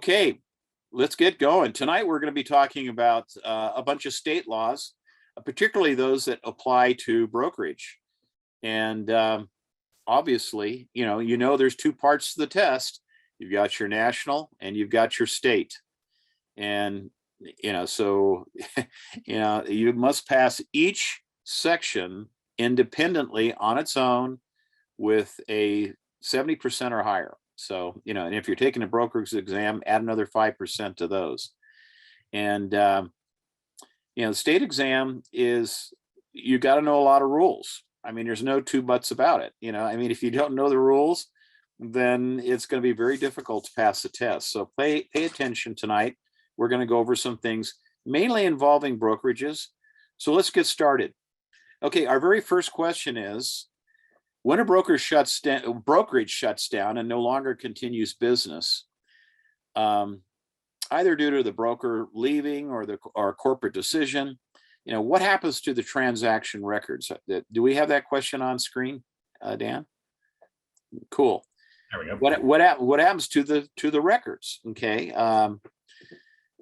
Okay, let's get going. Tonight we're going to be talking about a bunch of state laws, particularly those that apply to brokerage. And obviously, there's two parts to the test. You've got your national and you've got your state. And so you must pass each section independently on its own with a 70% or higher. So, and if you're taking a brokerage exam, add another 5% to those. And, the state exam is, you got to know a lot of rules. I mean, there's no two buts about it. If you don't know the rules, then it's going to be very difficult to pass the test. So pay attention tonight. We're going to go over some things mainly involving brokerages. So let's get started. Okay, our very first question is, when a brokerage shuts down and no longer continues business, either due to the broker leaving or corporate decision, what happens to the transaction records? Do we have that question on screen, Dan? Cool. There we go. What happens to the records? Okay.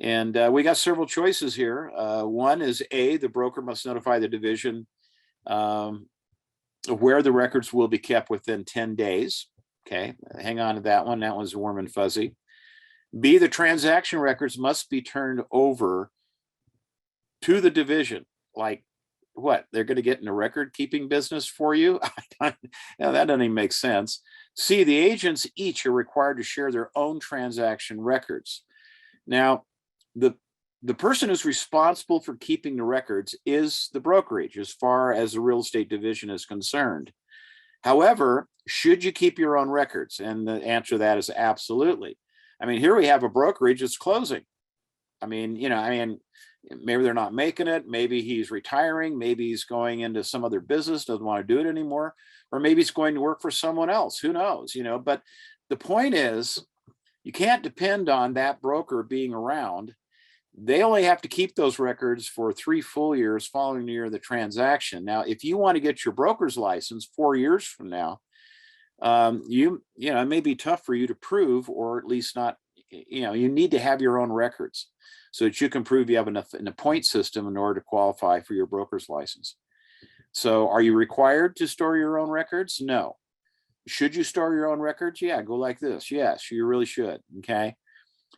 And we got several choices here. One is A, the broker must notify the division where the records will be kept within 10 days. Okay, hang on to that one. That one's warm and fuzzy. B, the transaction records must be turned over to the division. Like what? They're going to get in a record keeping business for you? That doesn't even make sense. C, the agents each are required to share their own transaction records. Now, the person who's responsible for keeping the records is the brokerage as far as the real estate division is concerned. However, should you keep your own records? And the answer to that is absolutely. I mean, here we have a brokerage that's closing. Maybe they're not making it. Maybe he's retiring. Maybe he's going into some other business, doesn't want to do it anymore. Or maybe he's going to work for someone else. Who knows? But the point is, you can't depend on that broker being around. They only have to keep those records for 3 full years following the year of the transaction. Now, if you want to get your broker's license 4 years from now, it may be tough for you to prove, or at least not, you need to have your own records so that you can prove you have enough in a point system in order to qualify for your broker's license. So are you required to store your own records? No. Should you store your own records? Yeah, go like this. Yes, you really should. Okay.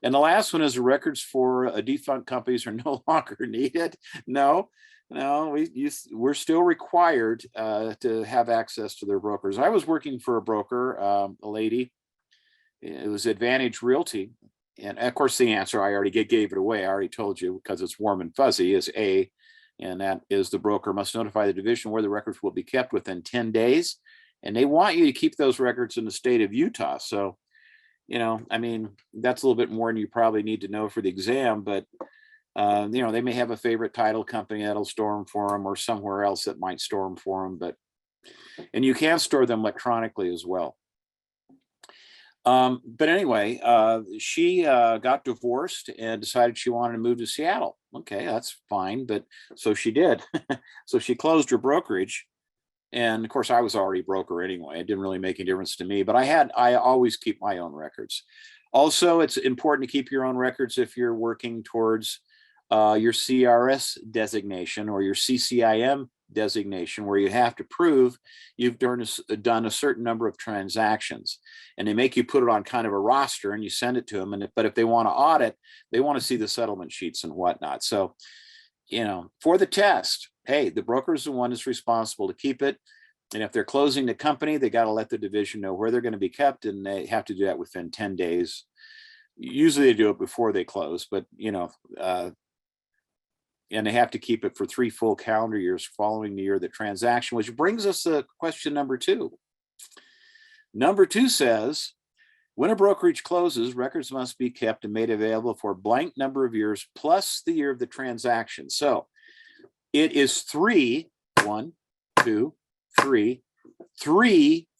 And the last one is the records for defunct companies are no longer needed. No, we're still required to have access to their brokers. I was working for a broker, a lady. It was Advantage Realty. And of course, the answer, I already gave it away. I already told you because it's warm and fuzzy, is A. And that is the broker must notify the division where the records will be kept within 10 days. And they want you to keep those records in the state of Utah. So, that's a little bit more than you probably need to know for the exam, but, they may have a favorite title company that'll store them for them or somewhere else that might store them for them, and you can store them electronically as well. But anyway, she got divorced and decided she wanted to move to Seattle. Okay, that's fine. But so she did. So she closed her brokerage. And of course, I was already a broker anyway. It didn't really make any difference to me, but I always keep my own records. Also, it's important to keep your own records if you're working towards your CRS designation or your CCIM designation, where you have to prove you've done a certain number of transactions, and they make you put it on kind of a roster and you send it to them. But if they want to audit, they want to see the settlement sheets and whatnot. So, for the test, hey, the broker is the one that's responsible to keep it. And if they're closing the company, they got to let the division know where they're going to be kept, and they have to do that within 10 days. Usually they do it before they close, but, and they have to keep it for 3 full calendar years following the year of the transaction, which brings us to question number 2. Number 2 says, when a brokerage closes, records must be kept and made available for a blank number of years plus the year of the transaction. So it is 3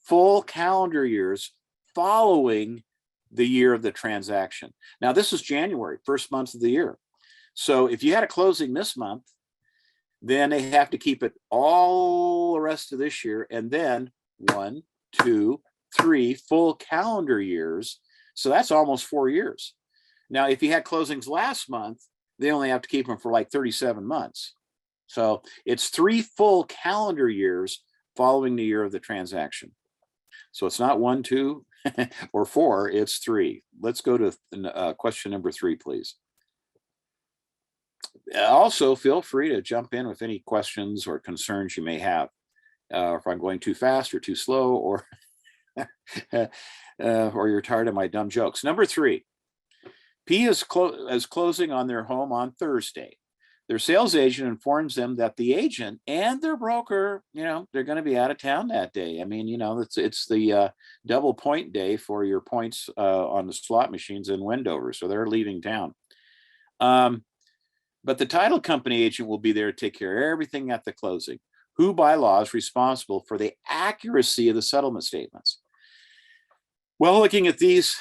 full calendar years following the year of the transaction. Now, this is January, first month of the year. So if you had a closing this month, then they have to keep it all the rest of this year, and then 1, 2, 3 full calendar years. So that's almost 4 years. Now, if he had closings last month, they only have to keep them for like 37 months. So it's 3 full calendar years following the year of the transaction. So it's not 1, 2, or 4, it's 3. Let's go to question number 3, please. Also, feel free to jump in with any questions or concerns you may have. If I'm going too fast or too slow, or or you're tired of my dumb jokes. Number 3, P is closing on their home on Thursday. Their sales agent informs them that the agent and their broker, they're going to be out of town that day. I mean, it's the double point day for your points on the slot machines in Wendover. So they're leaving town. But the title company agent will be there to take care of everything at the closing. Who by law is responsible for the accuracy of the settlement statements? Well, looking at these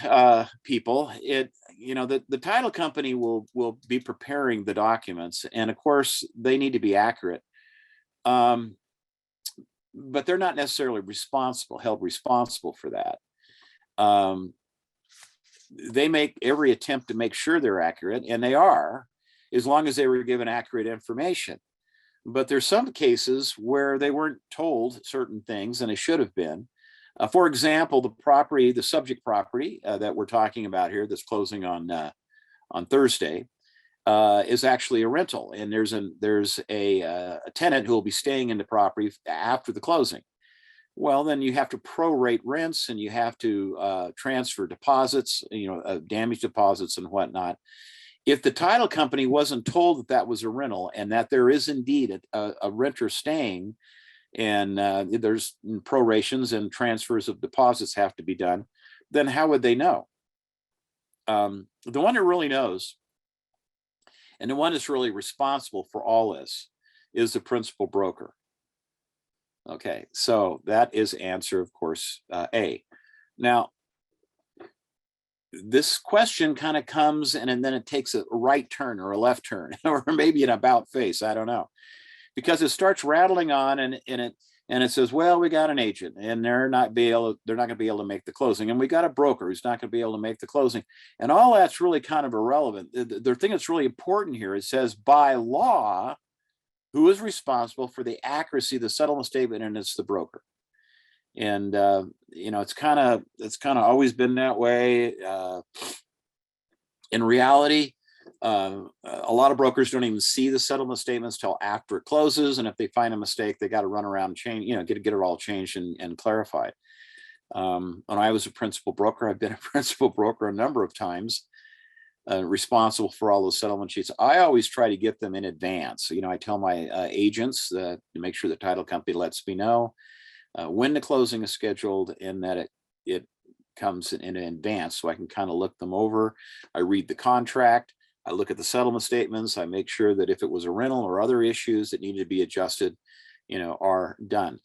people, the title company will be preparing the documents, and of course they need to be accurate, but they're not necessarily held responsible for that. They make every attempt to make sure they're accurate, and they are, as long as they were given accurate information. But there's some cases where they weren't told certain things, and they should have been. For example, the subject property that we're talking about here, that's closing on Thursday, is actually a rental, and there's a tenant who will be staying in the property after the closing. Well, then you have to prorate rents, and you have to transfer deposits, damage deposits and whatnot. If the title company wasn't told that that was a rental, and that there is indeed a renter staying, and there's prorations and transfers of deposits have to be done, then how would they know? The one who really knows, and the one that's really responsible for all this, is the principal broker. Okay, so that is answer, of course, A. Now, this question kind of comes and then it takes a right turn or a left turn, or maybe an about face, I don't know. Because it starts rattling on, and it says, well, we got an agent, and they're not going to be able to make the closing, and we got a broker who's not going to be able to make the closing, and all that's really kind of irrelevant. The thing that's really important here, it says by law, who is responsible for the accuracy of the settlement statement, and it's the broker. And it's kind of always been that way. In reality, a lot of brokers don't even see the settlement statements till after it closes, and if they find a mistake, they got to run around and change, get it all changed and clarified. When I was a principal broker, I've been a principal broker a number of times, responsible for all those settlement sheets. I always try to get them in advance. I tell my agents to make sure the title company lets me know when the closing is scheduled, and that it comes in advance, so I can kind of look them over. I read the contract. I look at the settlement statements. I make sure that if it was a rental or other issues that needed to be adjusted, are done.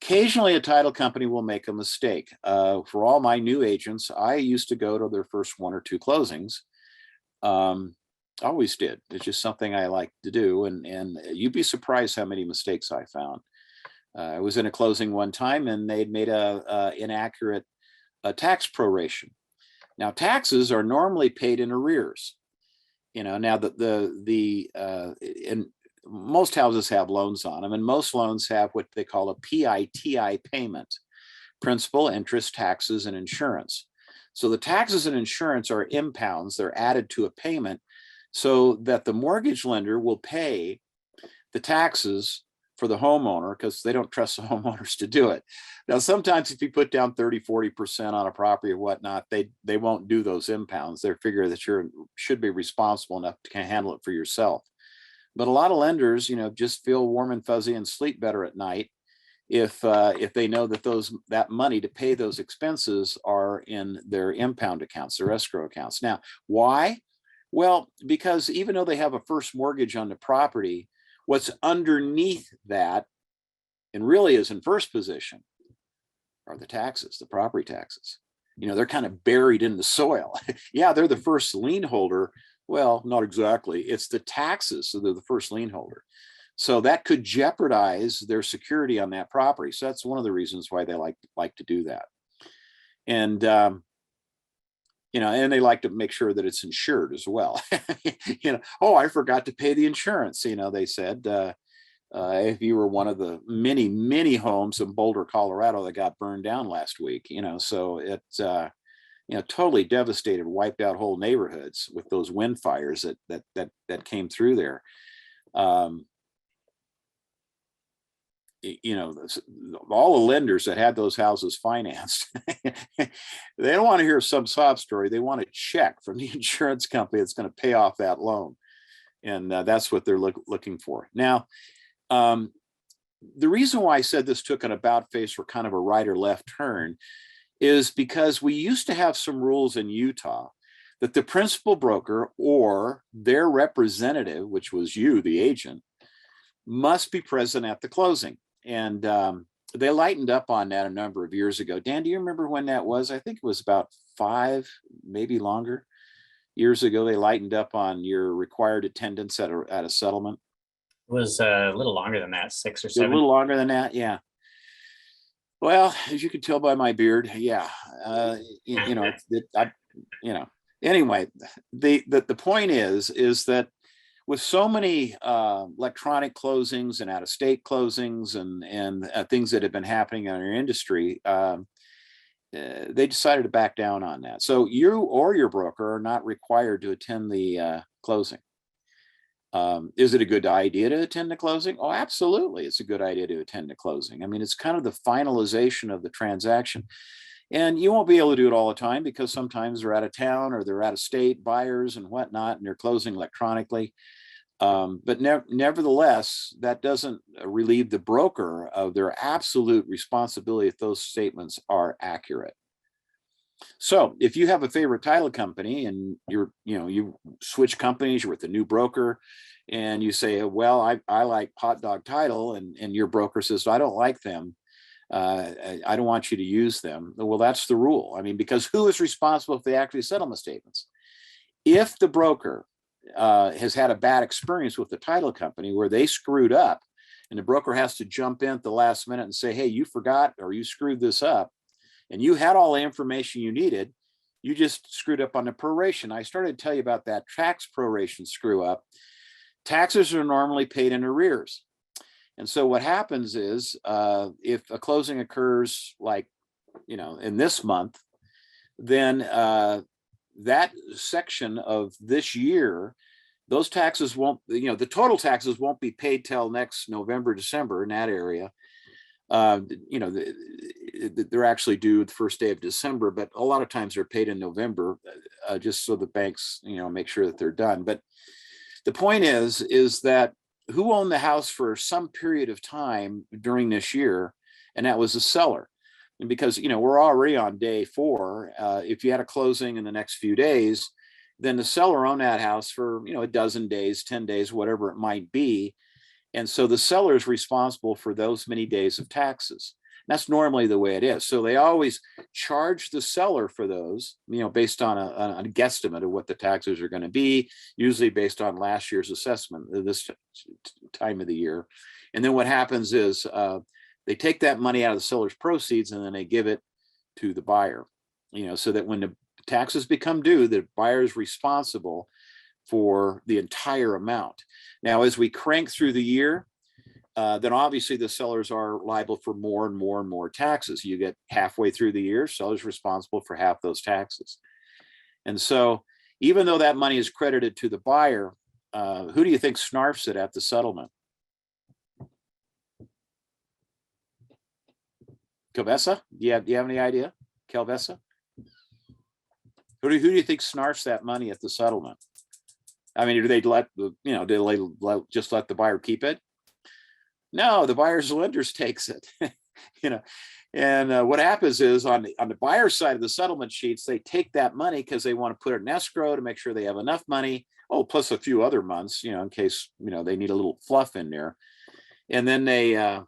Occasionally, a title company will make a mistake. For all my new agents, I used to go to their first 1 or 2 closings. Always did. It's just something I like to do, and you'd be surprised how many mistakes I found. I was in a closing one time, and they'd made a inaccurate tax proration. Now, taxes are normally paid in arrears. Now and most houses have loans on them, and most loans have what they call a PITI payment: principal, interest, taxes, and insurance. So the taxes and insurance are impounds. They're added to a payment so that the mortgage lender will pay the taxes for the homeowner, because they don't trust the homeowners to do it. Now, sometimes if you put down 30-40% on a property or whatnot, they won't do those impounds. They figure that you should be responsible enough to handle it for yourself. But a lot of lenders, just feel warm and fuzzy and sleep better at night if they know that that money to pay those expenses are in their impound accounts, their escrow accounts. Now, why? Well, because even though they have a first mortgage on the property, what's underneath that, and really is in first position, are the taxes, the property taxes. They're kind of buried in the soil. Yeah, they're the first lien holder. Well, not exactly. It's the taxes, so they're the first lien holder. So that could jeopardize their security on that property. So that's one of the reasons why they like to do that. And and they like to make sure that it's insured as well. Oh, I forgot to pay the insurance. They said, if you were one of the many, many homes in Boulder, Colorado that got burned down last week, so it, totally devastated, wiped out whole neighborhoods with those wind fires that came through there. All the lenders that had those houses financed, they don't want to hear some sob story. They want a check from the insurance company that's going to pay off that loan. And that's what they're looking for. Now, the reason why I said this took an about face or kind of a right or left turn is because we used to have some rules in Utah that the principal broker or their representative, which was you, the agent, must be present at the closing. And they lightened up on that a number of years ago. Dan, do you remember when that was? I think it was about 5, maybe longer years ago. They lightened up on your required attendance at a settlement. It was a little longer than that, 6 or 7. A little longer than that, yeah. Well, as you can tell by my beard, yeah. Anyway, the point is that with so many electronic closings and out-of-state closings and things that have been happening in our industry, they decided to back down on that. So you or your broker are not required to attend the closing. Is it a good idea to attend the closing? Oh, absolutely. It's a good idea to attend the closing. I mean, it's kind of the finalization of the transaction. And you won't be able to do it all the time because sometimes they're out of town or they're out of state buyers and whatnot, and they're closing electronically. But nevertheless, that doesn't relieve the broker of their absolute responsibility if those statements are accurate. So if you have a favorite title company and you switch companies, you're with a new broker and you say, well, I like Hot Dog Title, and your broker says, I don't like them. I don't want you to use them. Well, that's the rule. I mean, because who is responsible for the actual settlement statements? If the broker has had a bad experience with the title company where they screwed up and the broker has to jump in at the last minute and say, hey, you forgot or you screwed this up, and you had all the information you needed, you just screwed up on the proration. I started to tell you about that tax proration screw up. Taxes are normally paid in arrears. And so what happens is if a closing occurs like, in this month, then that section of this year, those taxes won't, the total taxes won't be paid till next November, December in that area. They're actually due the first day of December, but a lot of times they're paid in November, just so the banks, make sure that they're done. But the point is that who owned the house for some period of time during this year, and that was the seller. And because, we're already on day 4, if you had a closing in the next few days, then the seller owned that house for, a dozen days, 10 days, whatever it might be. And so the seller is responsible for those many days of taxes. That's normally the way it is. So they always charge the seller for those, based on a guesstimate of what the taxes are going to be, usually based on last year's assessment this time of the year. And then what happens is they take that money out of the seller's proceeds and then they give it to the buyer, so that when the taxes become due, the buyer is responsible for the entire amount. Now, as we crank through the year, then obviously the sellers are liable for more and more and more taxes. You get halfway through the year, seller's responsible for half those taxes. And so even though that money is credited to the buyer, who do you think snarfs it at the settlement? Calvesa? Do you have any idea? Calvesa? Who do you think snarfs that money at the settlement? I mean, do they just let the buyer keep it? No, the buyer's lenders takes it. And what happens is on the buyer's side of the settlement sheets, they take that money because they want to put it in escrow to make sure they have enough money. Oh, plus a few other months, in case they need a little fluff in there. And then they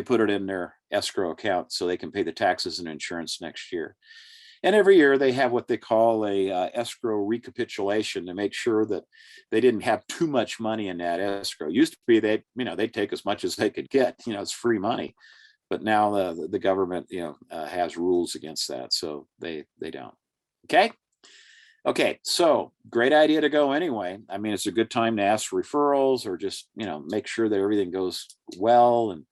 put it in their escrow account so they can pay the taxes and insurance next year. And every year they have what they call a escrow recapitulation to make sure that they didn't have too much money in that escrow. Used to be they'd take as much as they could get, it's free money. But now the government, has rules against that, so they don't. Okay. Okay, so great idea to go anyway. I mean, it's a good time to ask for referrals, or just, make sure that everything goes well. And,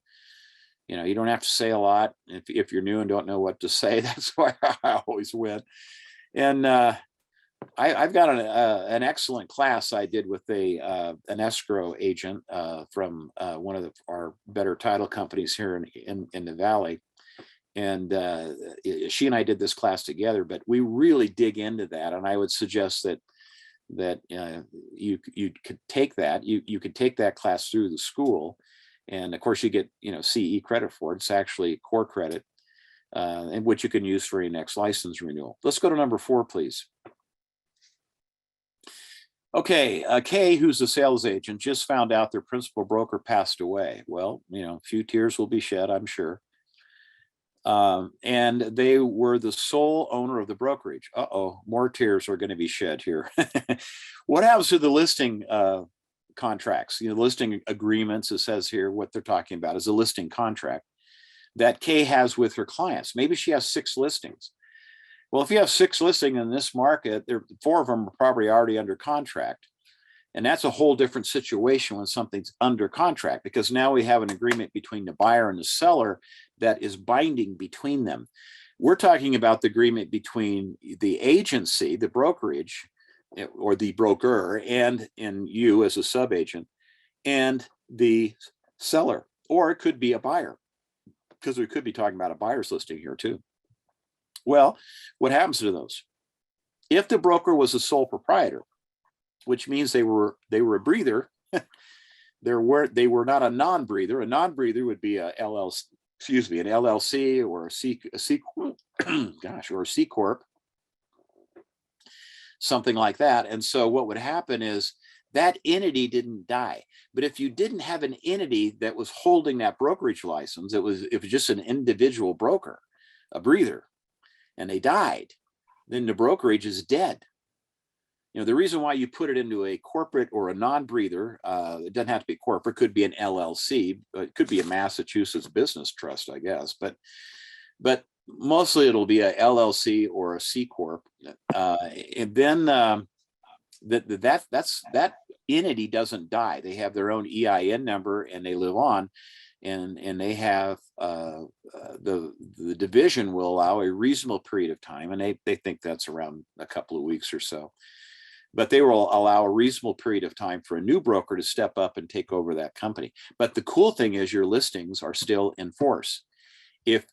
you don't have to say a lot. If you're new and don't know what to say, that's why I always win. And I've got an excellent class I did with an escrow agent from one of our better title companies here in the Valley. And she and I did this class together, but we really dig into that. And I would suggest that you could take that. You could take that class through the school, and of course you get CE credit for it. It's actually core credit, and which you can use for your next license renewal. Let's go to number 4, please. Okay, Kay, who's a sales agent, just found out their principal broker passed away. Well, a few tears will be shed, I'm sure. And they were the sole owner of the brokerage. More tears are going to be shed here. What happens to the listing contracts? Listing agreements, it says here what they're talking about is a listing contract that Kay has with her clients. Maybe she has 6 listings. Well, if you have 6 listings in this market, 4 of them are probably already under contract. And that's a whole different situation when something's under contract, because now we have an agreement between the buyer and the seller that is binding between them. We're talking about the agreement between the agency, the brokerage, or the broker, and you as a subagent, and the seller, or it could be a buyer, because we could be talking about a buyer's listing here too. Well, what happens to those? If the broker was a sole proprietor, which means they were a breather, they were not a non-breather. A non-breather would be an LLC or a C or a C corp, something like that. And so what would happen is that entity didn't die. But if you didn't have an entity that was holding that brokerage license, it was just an individual broker, a breather, and they died, then the brokerage is dead. The reason why you put it into a corporate or a non-breather, it doesn't have to be corporate, could be an LLC, it could be a Massachusetts business trust, I guess, but mostly it'll be a LLC or a C corp, and then that entity doesn't die. They have their own EIN number and they live on, and they have the division will allow a reasonable period of time, and they think that's around a couple of weeks or so. But they will allow a reasonable period of time for a new broker to step up and take over that company. But the cool thing is your listings are still in force. If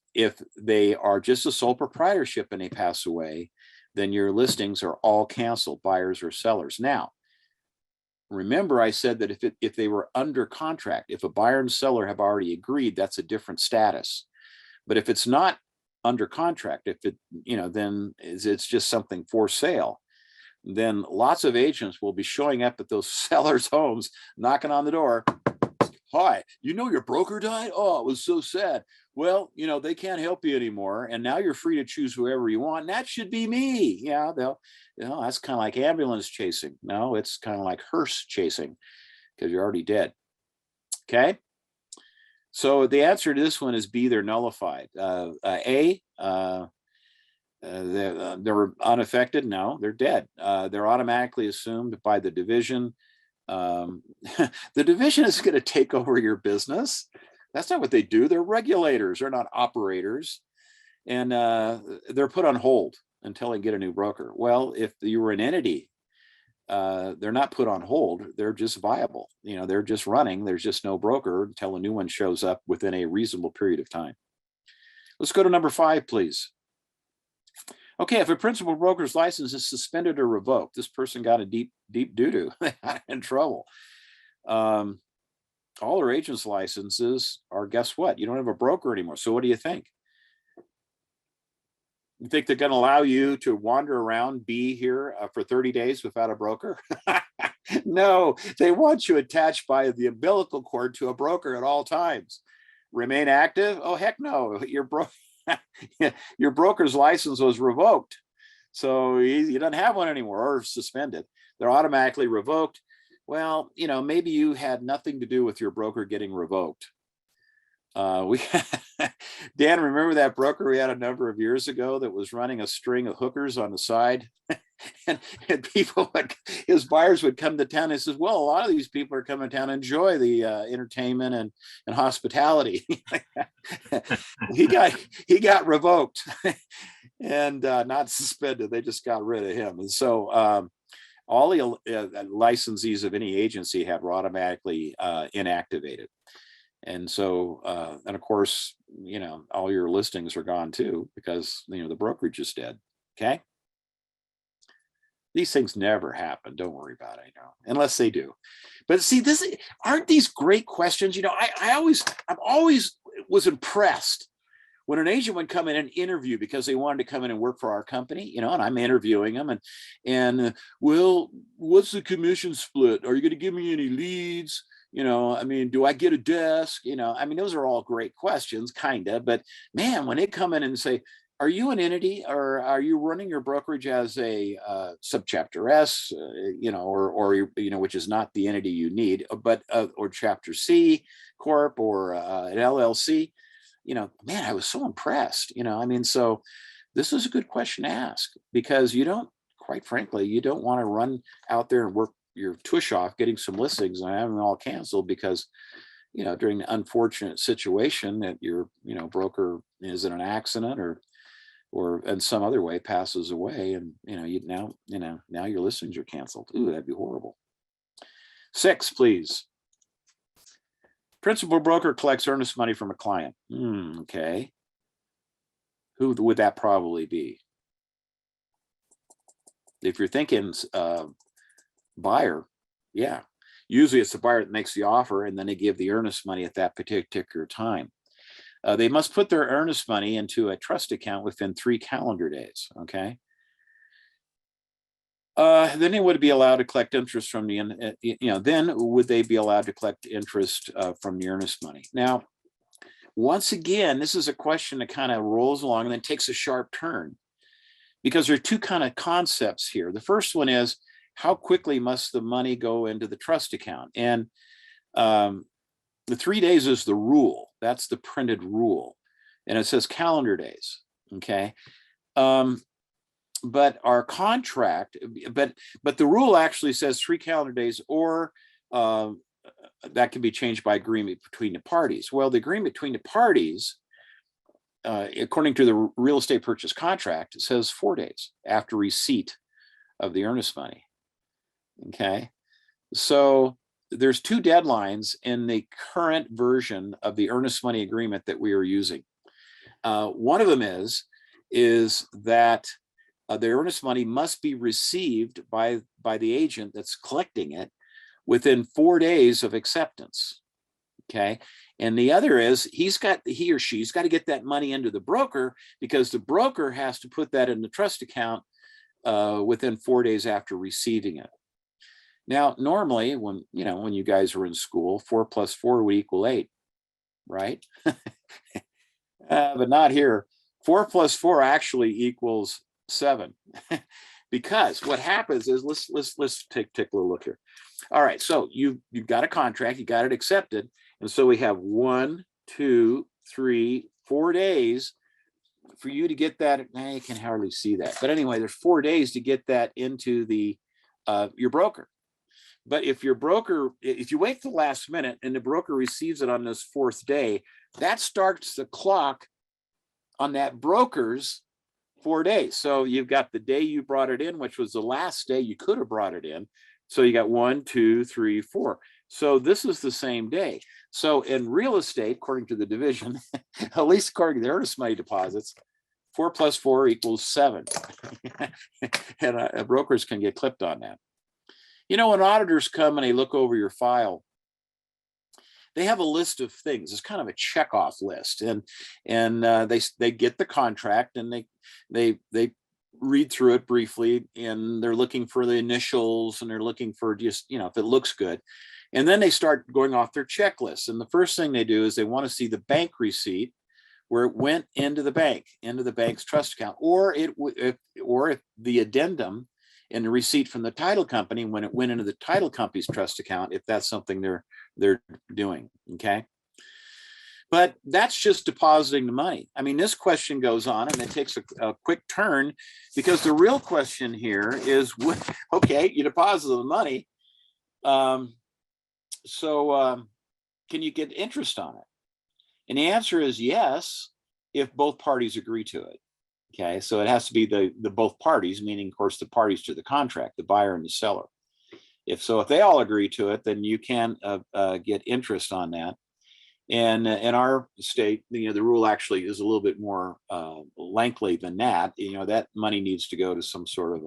they are just a sole proprietorship and they pass away, then your listings are all canceled, buyers or sellers. Now, remember I said that if they were under contract, if a buyer and seller have already agreed, that's a different status. But if it's not under contract, then it's just something for sale, then lots of agents will be showing up at those sellers' homes, knocking on the door. Hi, your broker died? Oh, it was so sad. Well, they can't help you anymore. And now you're free to choose whoever you want. And that should be me. Yeah, that's kind of like ambulance chasing. No, it's kind of like hearse chasing, because you're already dead. Okay. So the answer to this one is B, they're nullified. They're unaffected. No, they're dead. They're automatically assumed by the division. The division is going to take over your business. That's not what they do. They're regulators. They're not operators. And they're put on hold until they get a new broker. Well, if you were an entity, they're not put on hold. They're just viable. They're just running. There's just no broker until a new one shows up within a reasonable period of time. Let's go to number 5, please. Okay, if a principal broker's license is suspended or revoked, this person got a deep doo-doo. They got in trouble. All their agents' licenses are, guess what? You don't have a broker anymore. So what do you think? You think they're going to allow you to wander around, be here for 30 days without a broker? No, they want you attached by the umbilical cord to a broker at all times. Remain active? Oh, heck no. Your broker's license was revoked. So you don't have one anymore, or suspended. They're automatically revoked. Well, maybe you had nothing to do with your broker getting revoked. We Dan, remember that broker we had a number of years ago that was running a string of hookers on the side? and people his buyers would come to town and says, well, a lot of these people are coming to town to enjoy the entertainment and hospitality. he got revoked and not suspended. They just got rid of him. And so all the licensees of any agency have automatically inactivated. And so, and of course, all your listings are gone too, because, the brokerage is dead. Okay. These things never happen. Don't worry about it, unless they do. But see, aren't these great questions? I'm always was impressed when an agent would come in and interview because they wanted to come in and work for our company, and I'm interviewing them and well, what's the commission split? Are you going to give me any leads? Do I get a desk? Those are all great questions, kind of. But man, when they come in and say, are you an entity, or are you running your brokerage as a subchapter S, or which is not the entity you need, but or chapter C corp or an LLC? Man, I was so impressed. So this is a good question to ask, because quite frankly, you don't want to run out there and work your tush off getting some listings and having them all canceled because, during the unfortunate situation that your, broker is in an accident or in some other way passes away, and, now your listings are canceled. Ooh, that'd be horrible. 6, please. Principal broker collects earnest money from a client. Okay. Who would that probably be? If you're thinking buyer, yeah, usually it's the buyer that makes the offer, and then they give the earnest money at that particular time. They must put their earnest money into a trust account within 3 calendar days. Okay. Then they would be allowed to collect interest from then would they be allowed to collect interest from the earnest money? Now, once again, this is a question that kind of rolls along and then takes a sharp turn, because there are 2 kind of concepts here. The first one is, how quickly must the money go into the trust account? And the 3 days is the rule. That's the printed rule. And it says calendar days. Okay. But our contract, but the rule actually says 3 calendar days, or that can be changed by agreement between the parties. Well, the agreement between the parties, according to the real estate purchase contract, it says 4 days after receipt of the earnest money. Okay. So there's 2 deadlines in the current version of the earnest money agreement that we are using. One of them is that the earnest money must be received by the agent that's collecting it within 4 days of acceptance. Okay. And the other is he or she's got to get that money into the broker, because the broker has to put that in the trust account within 4 days after receiving it. Now, normally when you guys were in school, 4 + 4 would equal 8, right? But not here. 4 + 4 actually equals 7, because what happens is, let's take a little look here. All right, so you've got a contract, you got it accepted, and so we have 1, 2, 3, 4 days for you to get that. You can hardly see that, but anyway, there's 4 days to get that into the your broker. But if you wait till the last minute and the broker receives it on this 4th day, that starts the clock on that broker's 4 days. So you've got the day you brought it in, which was the last day you could have brought it in. So you got 1, 2, 3, 4. So this is the same day. So in real estate, according to the division, at least according to the earnest money deposits, 4 + 4 equals 7. And brokers can get clipped on that. When auditors come and they look over your file, they have a list of things. It's kind of a checkoff list, and they get the contract and they read through it briefly, and they're looking for the initials, and they're looking for just if it looks good, and then they start going off their checklist. And the first thing they do is they want to see the bank receipt where it went into the bank's trust account, or if the addendum and the receipt from the title company when it went into the title company's trust account, if that's something they're doing. Okay. But that's just depositing the money. I mean, this question goes on and it takes a quick turn, because the real question here is, okay, you deposit the money. Can you get interest on it? And the answer is yes, if both parties agree to it. Okay, so it has to be the both parties, meaning, of course, the parties to the contract, the buyer and the seller. If they all agree to it, then you can get interest on that. And in our state, the rule actually is a little bit more lengthy than that. That money needs to go to some sort of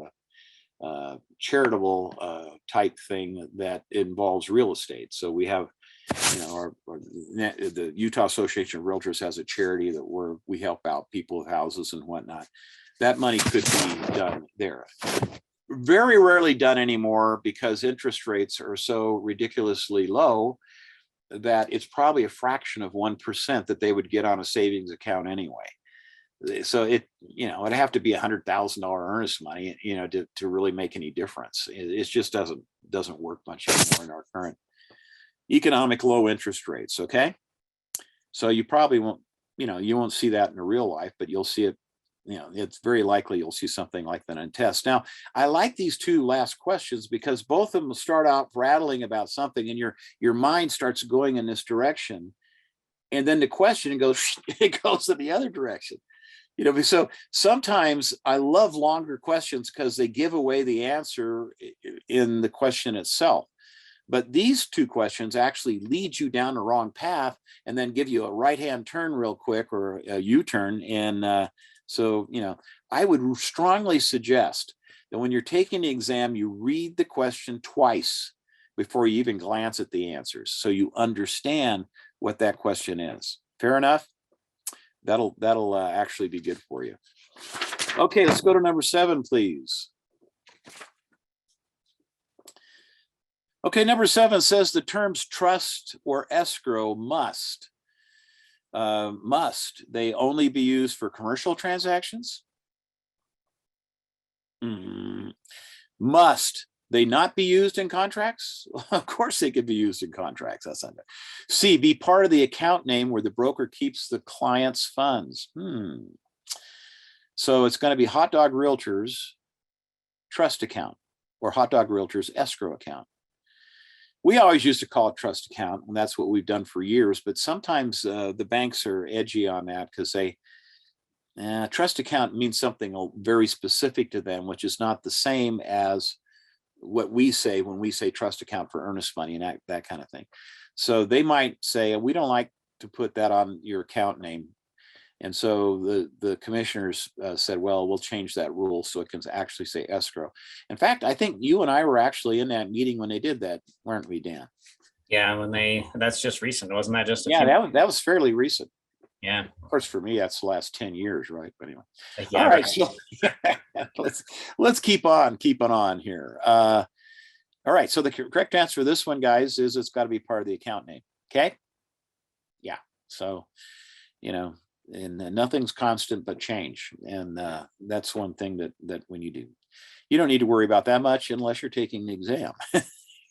a charitable type thing that involves real estate. So we have, the Utah Association of Realtors has a charity that we help out people with houses and whatnot. That money could be done there. Very rarely done anymore, because interest rates are so ridiculously low that it's probably a fraction of 1% that they would get on a savings account anyway. So it'd have to be $100,000 earnest money, to really make any difference. It just doesn't work much anymore in our current economic low interest rates. Okay, so you probably won't, you won't see that in the real life, but you'll see it. It's very likely you'll see something like that in tests. Now, I like these two last questions because both of them start out rattling about something, and your mind starts going in this direction, and then the question goes it goes in the other direction. So sometimes I love longer questions because they give away the answer in the question itself. But these two questions actually lead you down the wrong path and then give you a right-hand turn real quick, or a U-turn. And so, I would strongly suggest that when you're taking the exam, you read the question twice before you even glance at the answers, so you understand what that question is. Fair enough? That'll actually be good for you. Okay, let's go to number 7, please. Okay, number 7 says the terms trust or escrow must they only be used for commercial transactions? Must they not be used in contracts? Of course they could be used in contracts. That's not it. C, be part of the account name where the broker keeps the client's funds. So it's going to be Hot Dog Realtors trust account or Hot Dog Realtors escrow account. We always used to call it trust account, and that's what we've done for years. But sometimes the banks are edgy on that, because trust account means something very specific to them, which is not the same as what we say when we say trust account for earnest money and that kind of thing. So they might say, we don't like to put that on your account name. And so the commissioners said, well, we'll change that rule so it can actually say escrow. In fact, I think you and I were actually in that meeting when they did that, weren't we, Dan? Yeah, that's just recent, wasn't that just? That was fairly recent. Yeah. Of course, for me, that's the last 10 years, right? But anyway. Yeah, all right. So let's keep on here. All right. So the correct answer for this one, guys, is it's got to be part of the account name. Okay. Yeah. So, and nothing's constant but change. And that's one thing that when you do, you don't need to worry about that much unless you're taking the exam.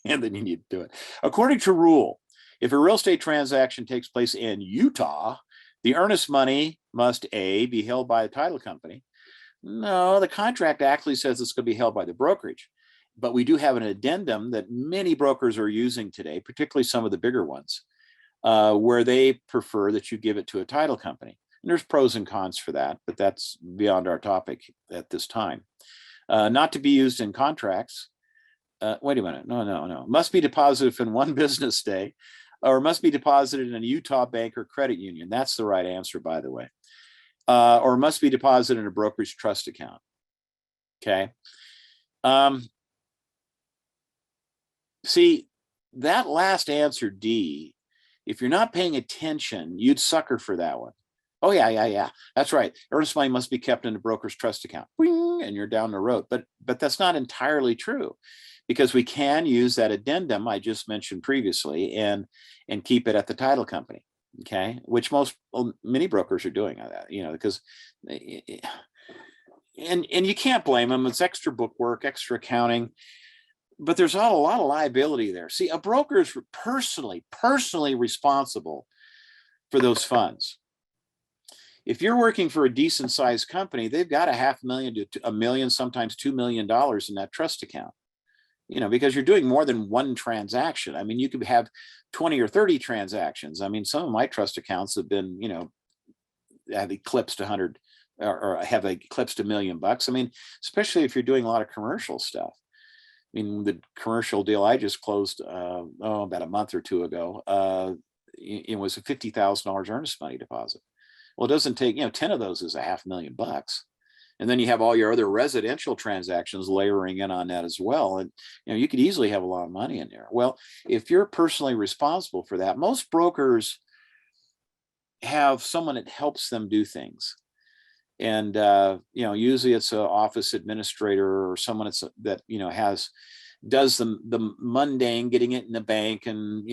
And then you need to do it. According to rule, if a real estate transaction takes place in Utah, the earnest money must A, be held by a title company. No, the contract actually says it's going to be held by the brokerage. But we do have an addendum that many brokers are using today, particularly some of the bigger ones, where they prefer that you give it to a title company. And there's pros and cons for that, but that's beyond our topic at this time. Not to be used in contracts. Wait a minute. No. Must be deposited in 1 business day, or must be deposited in a Utah bank or credit union. That's the right answer, by the way. Or must be deposited in a brokerage trust account. Okay. See, that last answer, D, if you're not paying attention, you'd sucker for that one. Oh, yeah. That's right. Earnest money must be kept in a broker's trust account. And you're down the road. But that's not entirely true, because we can use that addendum I just mentioned previously and keep it at the title company. Okay, which many brokers are doing that, because and you can't blame them. It's extra book work, extra accounting, but there's not a lot of liability there. See, a broker is personally responsible for those funds. If you're working for a decent sized company, they've got $500,000 to $1 million, sometimes $2 million in that trust account, because you're doing more than one transaction. I mean, you could have 20 or 30 transactions. I mean, some of my trust accounts have been, have eclipsed 100 or have eclipsed $1 million. I mean, especially if you're doing a lot of commercial stuff. I mean, the commercial deal I just closed about a month or two ago, it was a $50,000 earnest money deposit. Well, it doesn't take, 10 of those is $500,000. And then you have all your other residential transactions layering in on that as well. And, you could easily have a lot of money in there. Well, if you're personally responsible for that, most brokers have someone that helps them do things. And, usually it's an office administrator or someone that does the mundane, getting it in the bank and,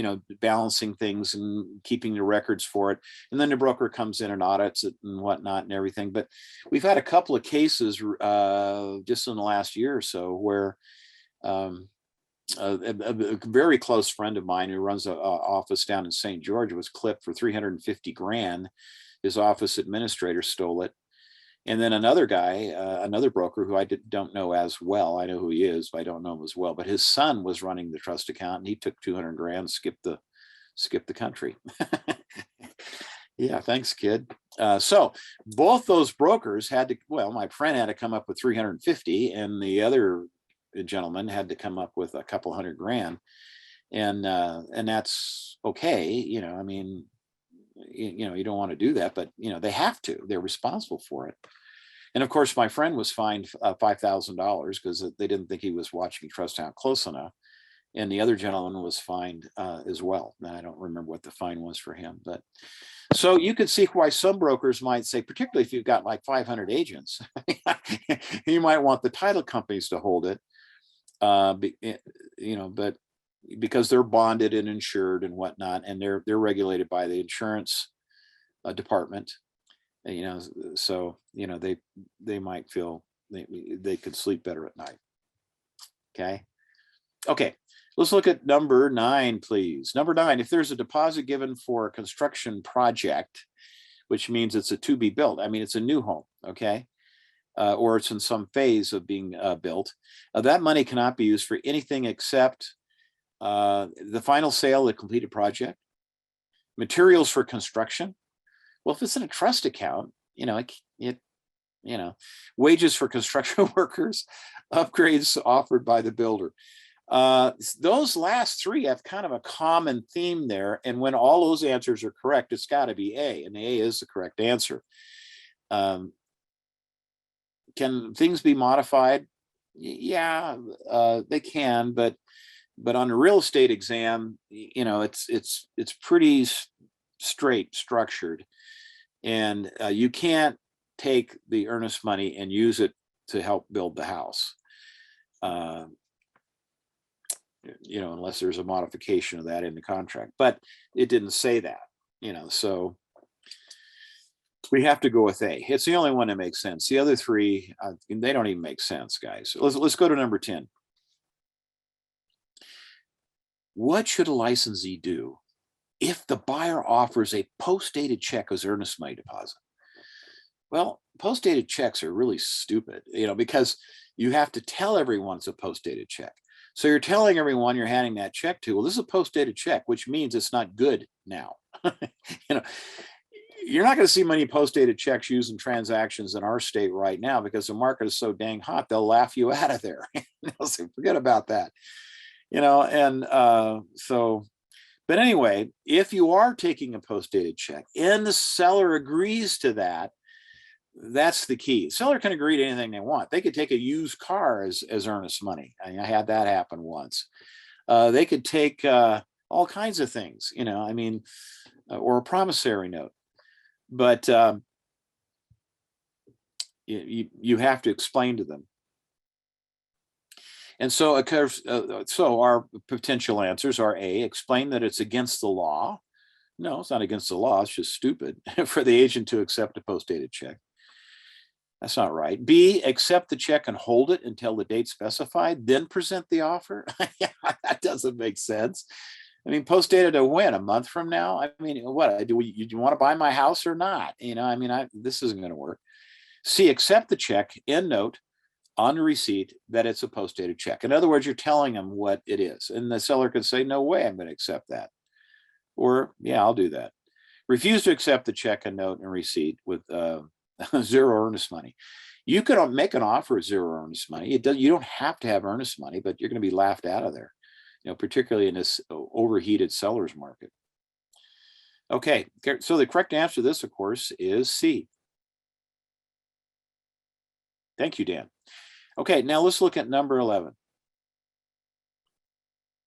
balancing things and keeping the records for it. And then the broker comes in and audits it and whatnot and everything. But we've had a couple of cases just in the last year or so where a very close friend of mine who runs an office down in St. George was clipped for $350,000. His office administrator stole it. And then another guy, another broker who I don't know as well. I know who he is, but I don't know him as well. But his son was running the trust account, and he took $200,000, skipped the country. Yeah, thanks, kid. So both those brokers had to. Well, my friend had to come up with 350, and the other gentleman had to come up with a couple $100,000, and that's okay. I mean, you don't want to do that, but they have to. They're responsible for it. And of course, my friend was fined $5,000 because they didn't think he was watching Trust Account close enough. And the other gentleman was fined as well. And I don't remember what the fine was for him. But so you can see why some brokers might say, particularly if you've got like 500 agents, you might want the title companies to hold it, but because they're bonded and insured and whatnot, and they're regulated by the insurance department, so they might feel they could sleep better at night. Okay, let's look at number 9, please. Number 9, if there's a deposit given for a construction project, which means it's a to be built. I mean, it's a new home, okay, or it's in some phase of being built. That money cannot be used for anything except the final sale of the completed project, materials for construction. Well, if it's in a trust account, wages for construction workers, upgrades offered by the builder. Those last 3 have kind of a common theme there. And when all those answers are correct, it's got to be A, and A is the correct answer. Can things be modified? Yeah, they can, but on a real estate exam, it's pretty straight structured, and you can't take the earnest money and use it to help build the house, unless there's a modification of that in the contract. But it didn't say that, so we have to go with A. It's the only one that makes sense. The other 3, they don't even make sense, guys. Let's go to number 10. What should a licensee do if the buyer offers a post-dated check as earnest money deposit? Well, post-dated checks are really stupid, because you have to tell everyone it's a post-dated check. So you're telling everyone you're handing that check to, well, this is a post-dated check, which means it's not good now. You're not going to see many post-dated checks used in transactions in our state right now because the market is so dang hot, they'll laugh you out of there. They'll say, forget about that. But anyway, if you are taking a post-dated check and the seller agrees to that, that's the key. Seller can agree to anything they want. They could take a used car as earnest money. I had that happen once. They could take all kinds of things, or a promissory note. But you have to explain to them. And so, so our potential answers are A, explain that it's against the law. No, it's not against the law. It's just stupid for the agent to accept a post-dated check. That's not right. B, accept the check and hold it until the date specified, then present the offer. Yeah, that doesn't make sense. I mean, post dated to when? A month from now? I mean, what do you want to buy my house or not? I mean, this isn't going to work. C, accept the check, end note on the receipt that it's a post dated check. In other words, you're telling them what it is. And the seller could say, no way, I'm going to accept that. Or, yeah, I'll do that. Refuse to accept the check and note and receipt with zero earnest money. You can make an offer of zero earnest money. You don't have to have earnest money, but you're going to be laughed out of there, particularly in this overheated seller's market. Okay, so the correct answer to this, of course, is C. Thank you, Dan. Okay, now let's look at number 11.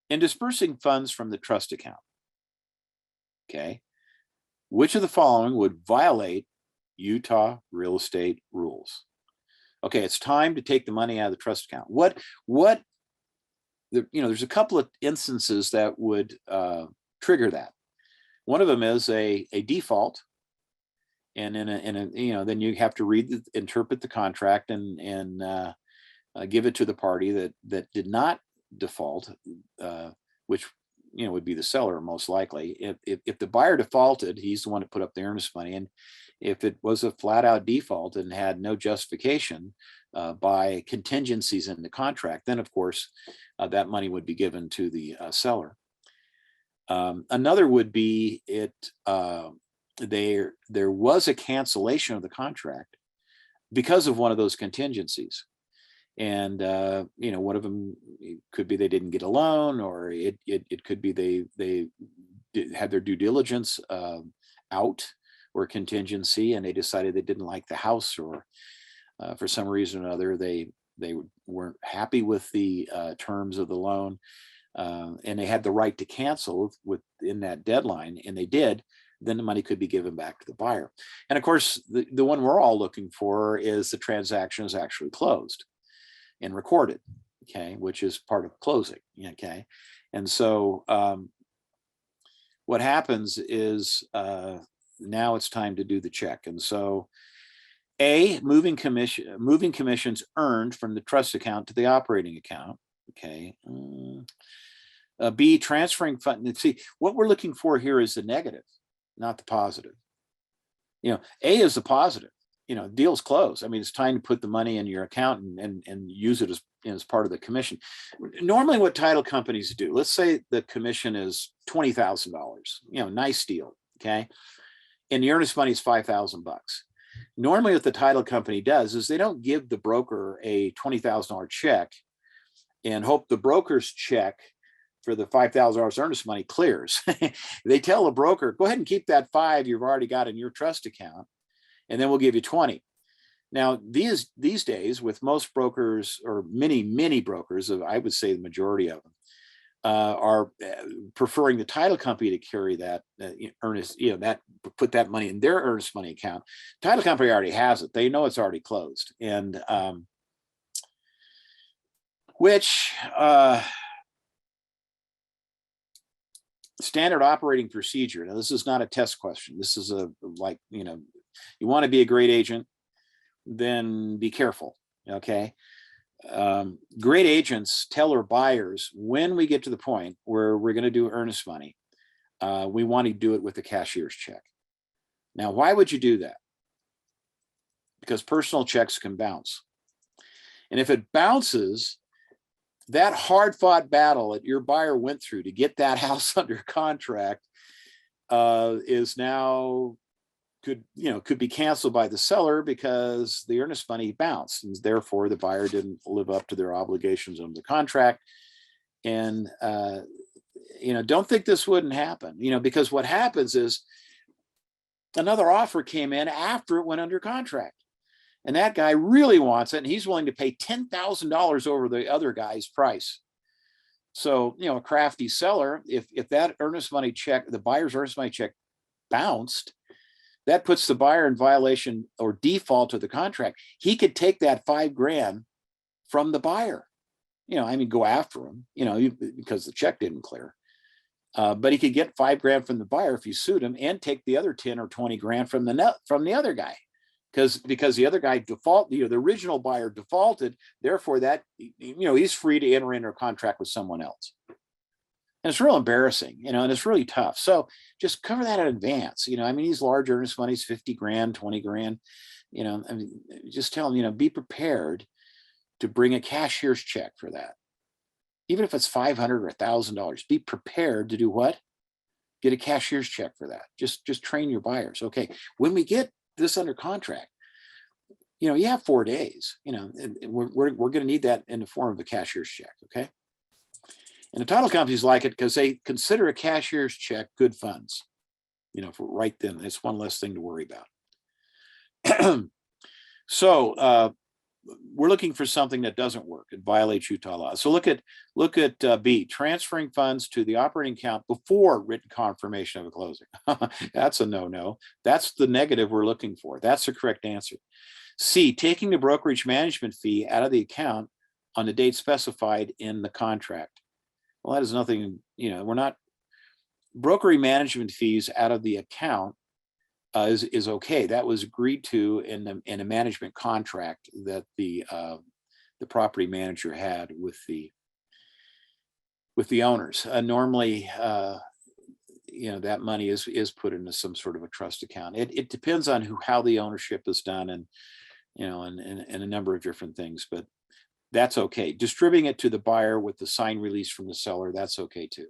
In dispersing funds from the trust account, okay, which of the following would violate Utah real estate rules? Okay, it's time to take the money out of the trust account. There's a couple of instances that would trigger that. One of them is a default, and then you have to interpret the contract and give it to the party that did not default, which would be the seller most likely. If the buyer defaulted, he's the one to put up the earnest money, and if it was a flat out default and had no justification by contingencies in the contract, then of course that money would be given to the seller. Another would be there was a cancellation of the contract because of one of those contingencies. And one of them could be they didn't get a loan, or it could be they had their due diligence out, or contingency, and they decided they didn't like the house, or for some reason or other they weren't happy with the terms of the loan, and they had the right to cancel within that deadline, and they did. Then the money could be given back to the buyer. And of course, the one we're all looking for is the transaction is actually closed and recorded, okay, which is part of closing, okay. And so what happens is now it's time to do the check. And so A, moving commissions earned from the trust account to the operating account, okay. B, transferring funds. See, what we're looking for here is the negative, not the positive. A is the positive. Deal's closed. I mean, it's time to put the money in your account and use it as part of the commission. Normally what title companies do, let's say the commission is $20,000, nice deal, okay? And the earnest money is $5,000. Normally what the title company does is they don't give the broker a $20,000 check and hope the broker's check for the $5,000 earnest money clears. They tell the broker, go ahead and keep that $5 you've already got in your trust account, and then we'll give you $20. Now, these days, with most brokers, or many brokers, I would say the majority of them, are preferring the title company to carry that put that money in their earnest money account. Title company already has it. They know it's already closed, and which standard operating procedure. Now, this is not a test question. This is you want to be a great agent, then be careful, okay? Great agents tell their buyers, when we get to the point where we're going to do earnest money, we want to do it with a cashier's check. Now, why would you do that? Because personal checks can bounce. And if it bounces, that hard-fought battle that your buyer went through to get that house under contract is now could be canceled by the seller because the earnest money bounced, and therefore the buyer didn't live up to their obligations under the contract. And don't think this wouldn't happen, because what happens is another offer came in after it went under contract, and that guy really wants it, and he's willing to pay $10,000 over the other guy's price. So, a crafty seller, if that earnest money check, the buyer's earnest money check bounced, that puts the buyer in violation or default of the contract. He could take that $5,000 from the buyer, go after him, because the check didn't clear. But he could get $5,000 from the buyer if you sued him, and take the other 10 or 20 grand from the other guy, because the other guy the original buyer defaulted. Therefore, that he's free to enter into a contract with someone else. And it's real embarrassing, and it's really tough. So just cover that in advance. I mean, these large earnest money's 50 grand, 20 grand, I mean, just tell them, be prepared to bring a cashier's check for that. Even if it's $500 or $1,000, be prepared to do what? Get a cashier's check for that. Just train your buyers. Okay, when we get this under contract, you have 4 days, and we're going to need that in the form of a cashier's check. Okay. And the title companies like it because they consider a cashier's check good funds, for right then. It's one less thing to worry about. So we're looking for something that doesn't work. It violates Utah law. So look at B, transferring funds to the operating account before written confirmation of a closing. That's a no-no. That's the negative we're looking for. That's the correct answer. C, taking the brokerage management fee out of the account on the date specified in the contract. Well, that is nothing, we're not, brokerage management fees out of the account is okay. That was agreed to in a management contract that the property manager had with the owners. Normally, that money is put into some sort of a trust account. It depends on how the ownership is done, and and a number of different things, but that's okay. Distributing it to the buyer with the signed release from the seller, that's okay too.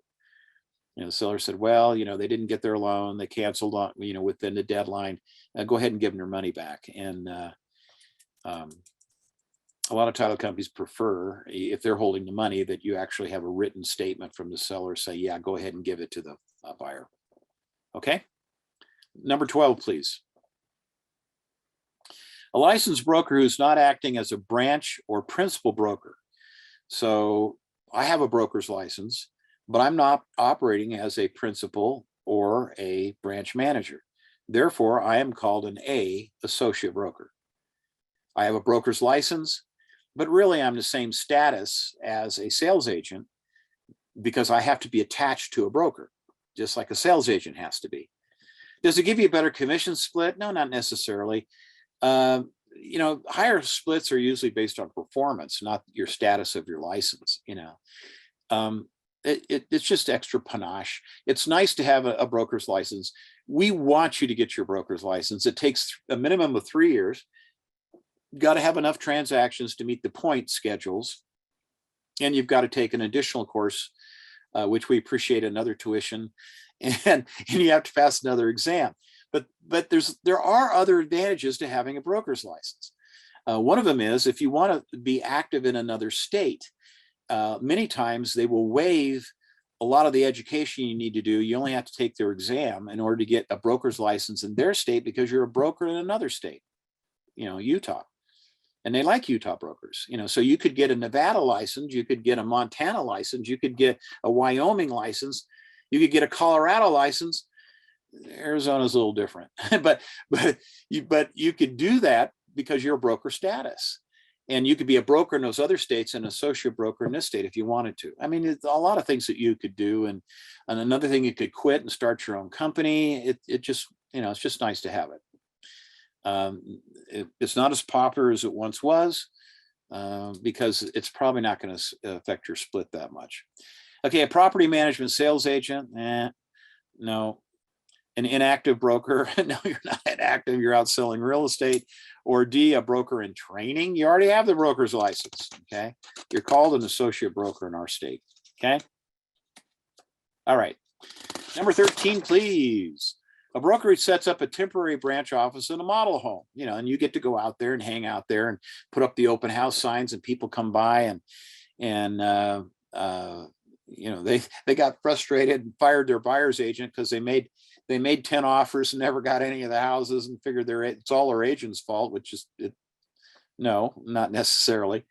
The seller said, well, they didn't get their loan, they canceled on, within the deadline. Go ahead and give them their money back. And a lot of title companies prefer, if they're holding the money, that you actually have a written statement from the seller say, yeah, go ahead and give it to the buyer. Okay. Number 12, please. A licensed broker who's not acting as a branch or principal broker. So I have a broker's license, but I'm not operating as a principal or a branch manager. Therefore, I am called an A, associate broker. I have a broker's license, but really I'm the same status as a sales agent because I have to be attached to a broker, just like a sales agent has to be. Does it give you a better commission split? No, not necessarily. Higher splits are usually based on performance, not your status of your license. It's just extra panache. It's nice to have a broker's license. We want you to get your broker's license. It takes a minimum of 3 years. You've got to have enough transactions to meet the point schedules. And you've got to take an additional course, which we appreciate, another tuition, and you have to pass another exam. But there are other advantages to having a broker's license. One of them is if you want to be active in another state, many times they will waive a lot of the education you need to do. You only have to take their exam in order to get a broker's license in their state because you're a broker in another state, Utah. And they like Utah brokers, so you could get a Nevada license, you could get a Montana license, you could get a Wyoming license, you could get a Colorado license. Arizona's a little different, but you could do that because you're a broker status. And you could be a broker in those other states and associate broker in this state if you wanted to. I mean, it's a lot of things that you could do. And another thing, you could quit and start your own company. It just, it's just nice to have it. It's not as popular as it once was because it's probably not going to affect your split that much. Okay, a property management sales agent, no. An inactive broker, no, you're not inactive, you're out selling real estate. Or D, a broker in training, you already have the broker's license, okay? You're called an associate broker in our state, okay? All right, number 13, please. A brokerage sets up a temporary branch office in a model home, and you get to go out there and hang out there and put up the open house signs, and people come by and they got frustrated and fired their buyer's agent because they made 10 offers and never got any of the houses and figured it's all their agent's fault, which is no, not necessarily.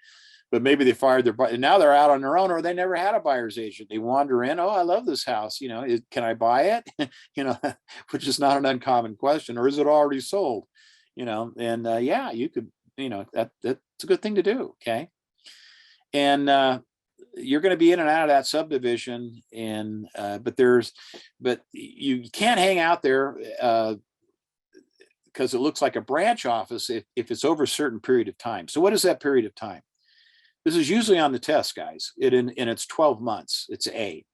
But maybe they fired their buyer and now they're out on their own, or they never had a buyer's agent. They wander in, oh, I love this house, can I buy it? Which is not an uncommon question. Or is it already sold? And yeah, you could, that's a good thing to do. Okay. And you're going to be in and out of that subdivision, and but you can't hang out there because it looks like a branch office if it's over a certain period of time. So what is that period of time? This is usually on the test, guys. And it's 12 months. It's A.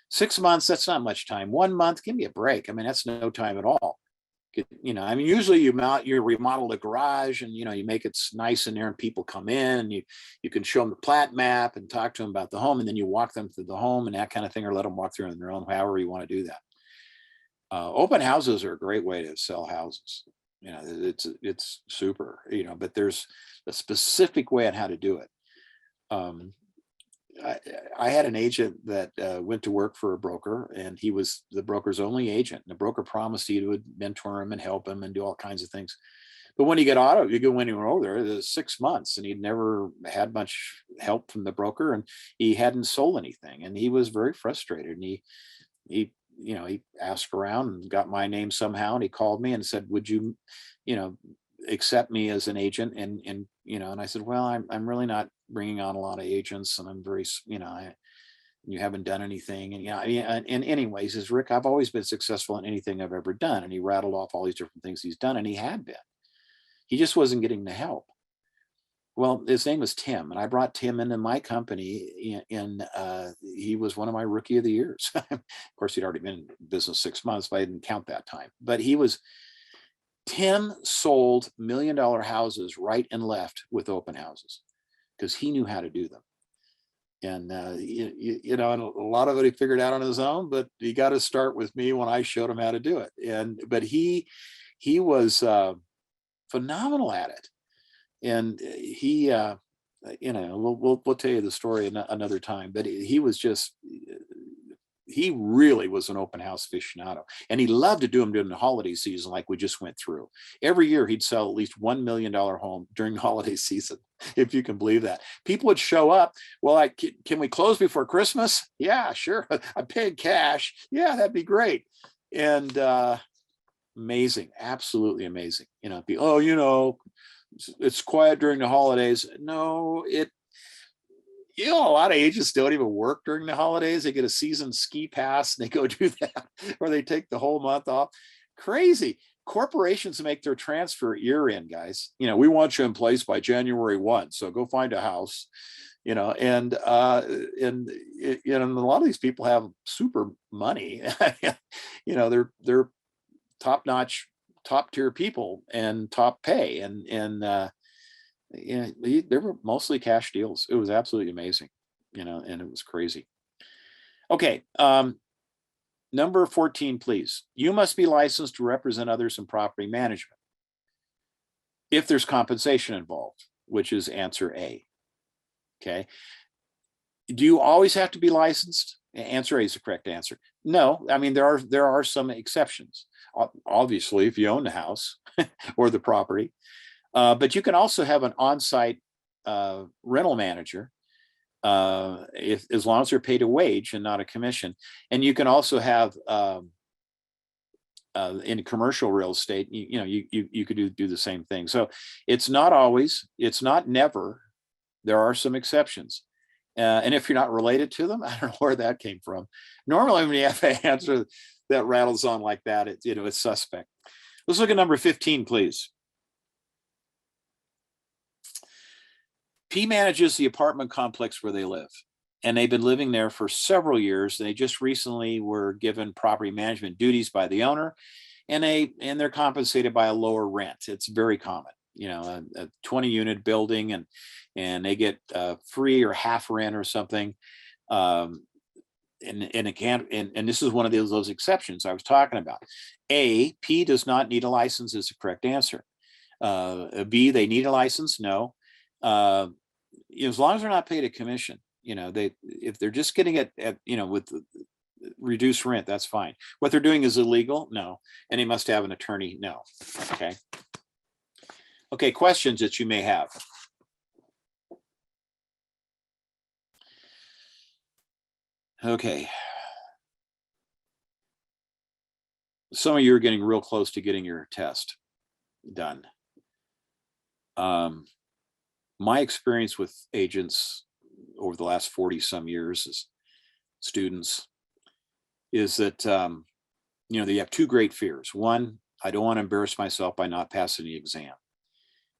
6 months, that's not much time. 1 month, give me a break. I mean, that's no time at all. You know, I mean, usually you remodel the garage and, you know, you make it nice in there and people come in and you can show them the plat map and talk to them about the home, and then you walk them through the home and that kind of thing, or let them walk through on their own, however you want to do that. Open houses are a great way to sell houses. You know, it's super, you know, but there's a specific way on how to do it. I had an agent that went to work for a broker, and he was the broker's only agent. And the broker promised he would mentor him and help him and do all kinds of things. But when when he went over there, it was 6 months, and he'd never had much help from the broker, and he hadn't sold anything, and he was very frustrated. And he you know, he asked around and got my name somehow, and he called me and said, "Would you, you know, accept me as an agent?" And you know, and I said, "Well, I'm really not bringing on a lot of agents, and I'm very, you know, you haven't done anything." And yeah, and anyways, says, "Rick, I've always been successful in anything I've ever done." And he rattled off all these different things he's done, and he had been. He just wasn't getting the help. Well, his name was Tim, and I brought Tim into my company, he was one of my rookie of the years. Of course, he'd already been in business 6 months, but I didn't count that time. But Tim sold $1 million houses right and left with open houses because he knew how to do them. And, you know, and a lot of it he figured out on his own, but he got to start with me when I showed him how to do it. But he was phenomenal at it. And he, you know, we'll tell you the story another time, but he was just, he really was an open house aficionado, and he loved to do them during the holiday season, like we just went through. Every year he'd sell at least $1 million home during the holiday season, if you can believe that. People would show up. Well, can we close before Christmas? Yeah, sure. I paid cash. Yeah, that'd be great. And amazing, absolutely amazing. You know, you know, it's quiet during the holidays. No, you know, a lot of agents don't even work during the holidays. They get a season ski pass and they go do that, or they take the whole month off. Crazy. Corporations make their transfer year in, guys. You know, we want you in place by January 1. So go find a house, you know, and you know, and a lot of these people have super money. You know, they're top-notch, top-tier people and top pay, and yeah, they were mostly cash deals. It was absolutely amazing, you know, and it was crazy. Okay, number 14, please. You must be licensed to represent others in property management if there's compensation involved, which is answer A. Okay. Do you always have to be licensed? Answer A is the correct answer. No, I mean, there are some exceptions. Obviously, if you own the house or the property, but you can also have an on-site rental manager, as long as they're paid a wage and not a commission. And you can also have in commercial real estate, you know, you could do the same thing. So it's not always, it's not never. There are some exceptions. And if you're not related to them, I don't know where that came from. Normally, when you have an answer that rattles on like that, you know, it's suspect. Let's look at number 15, please. P manages the apartment complex where they live, and they've been living there for several years. They just recently were given property management duties by the owner, and they're compensated by a lower rent. It's very common, you know, a 20-unit building, and they get free or half rent or something. And it can't, and this is one of those exceptions I was talking about. A, P does not need a license is the correct answer. B, they need a license. No. As long as they're not paid a commission, you know, if they're just getting it at, you know, with reduced rent, that's fine. What they're doing is illegal. No. And they must have an attorney. No. Okay. Okay. Questions that you may have. Okay. Some of you are getting real close to getting your test done. My experience with agents over the last 40 some years as students is that, you know, they have two great fears. One, I don't want to embarrass myself by not passing the exam.